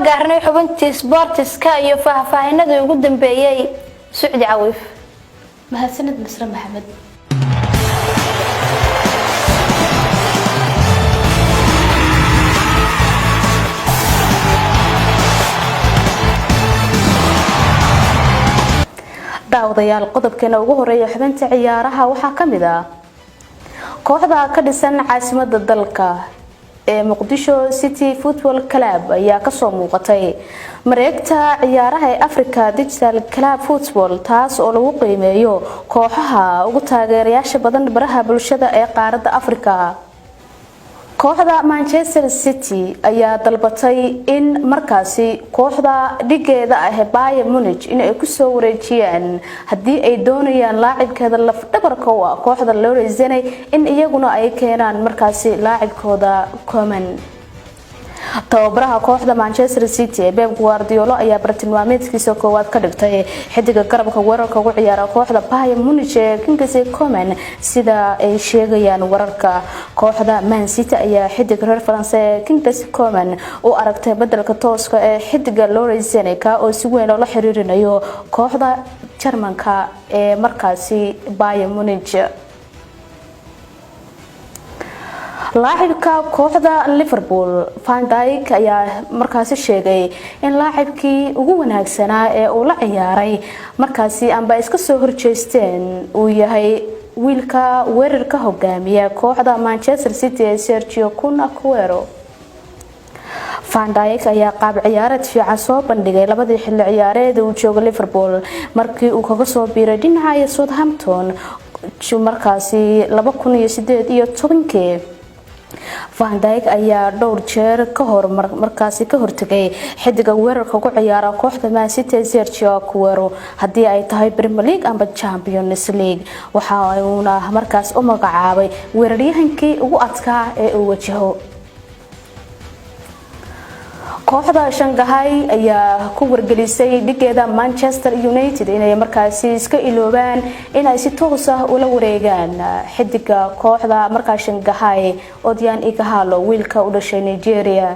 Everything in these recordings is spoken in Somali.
gaarnay xubintii sportiska iyo faahfaahinada ugu dambeeyay Sucdi Cawiif. mahadsanid Nasra Maxamed. daawadayaal qodobkeena ugu horeeya xubinta ciyaaraha waxaa kamid ah kooxda ka dhisan caasimadda dalka ee Muqdisho City Football Club ayaa ka soo muuqatay mareegta ciyaaraha ee Africa Digital Club Football taas oo lagu qiimeeyo kooxaha ugu taageerayaasha badan baraha bulshada ee qaaradda Afrika. kooxda Manchester City ayaa dalbatay in markaasi kooxda dhigeeda ah Bayern Munich in ay ku soo wareejiyaan hadii ay doonayaan laacibkeeda laf dhabarka oo kooxda loo reesanay in iyaguna ay keenaan markaasi laacibkooda Coman. tababaraha kooxda Manchester City Pep Guardiola ayaa bartilmaameedkiisa koowaad ka dhigtay xidiga garabka weerarka ugu ciyaara kooxda Bayern Munich Kingsley Coman sida ay sheegayaan wararka. kooxda Man City ayaa xidiga reer France Kingsley Coman u aragtay bedelka tooska ee xidiga Lorenzo ka oo si weyn loo xiriirinayo kooxda Jarmanka ee markaasi Bayern Munich. laacibka kooxda Liverpool Van Dijk ayaa markaasi sheegay in laacibkii ugu wanaagsanaa ee uu la ciyaaray markaasi amba iska soo horjeesteen uu yahay wiilka weerarka hogaamiya kooxda Manchester City Sergio Aguero. Van Dijk ayaa qaab ciyaareed fiican soo bandhigay labadii xilli ciyaareed uu joogay Liverpool markii uu kaga soo biiray dhinaca Southampton markaasi 2018. Van Dijk ayaa dhowr jeer ka hor markaasi ka hortagay xidiga weerarka ugu ciyaara kooxda Man City Sergio Aguero hadii ay tahay Premier League amba Champions League. waxa uu markaas u magacaabay weeraryahankii ugu adkaa ee uu wajaho. kooxda Shanghai ayaa ku wargelisay dhigeeda Manchester United inay markaasi iska iloobaan inay si toos ah ula wareegaan xidiga kooxda markaas Shanghai Odion Ighalo wiilka u dhashay Nigeria.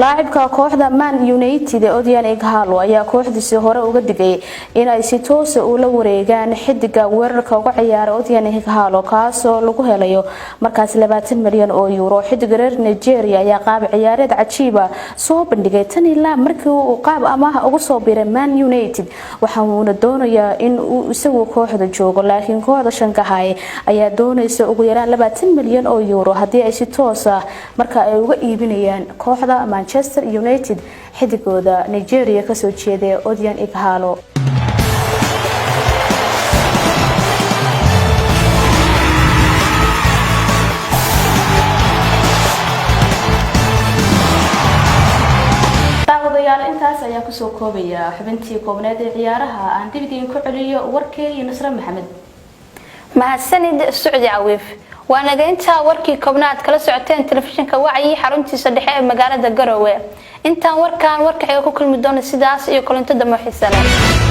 laacibka kooxda Man United Odion Ighalo ayaa kooxdiisa hore uga digay in ay si toos ah ula wareegaan xidiga weerarka ugu ciyaara Odion Ighalo kaas oo lagu helayo markaas 20 milyan oo euro. xidiga reer Nigeria ayaa qaab ciyaareed cajiib ah soo bandhigay tan ilaa markii uu qaab amaah ugu soo biiray Man United waxa uu doonayaa in uu isagu kooxda joogo laakiin kooxda Shanghai ayaa doonaysa ugu yaraan 20 milyan oo euro hadii ay si toos ah marka ay uga iibinayaan kooxda Manchester United xidigooda Nigeria ka soo jeeday Odion Ighalo. daawadayaal intaas ayaa ku soo koobaya xubintii koobneed ee ciyaaraha aan dib idin ku celiyo warkii Nasra Maxamed. mahadsanid Sucdi Cawiif. waana inta warkii koobnaad kala socoteen telefishinka Wacyi xaruntiisa dhexe ee magaalada Garowe. intaan warkaan warka ku kulmi doona sidaas iyo kulanto damo xiiso leh.